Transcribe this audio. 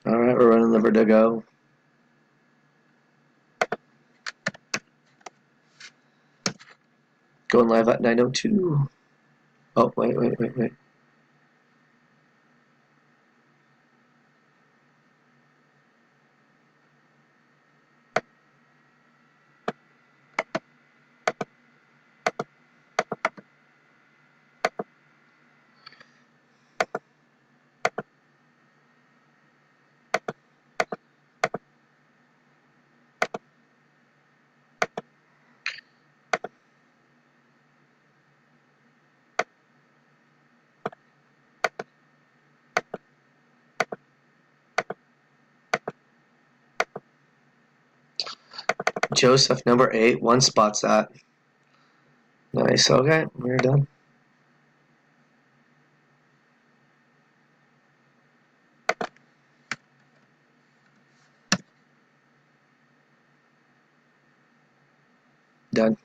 Alright, we're running the Verdugo. Going live at 9:02. Oh, wait. Joseph, number 8, 1 spot's that. Nice, okay, we're done. Done.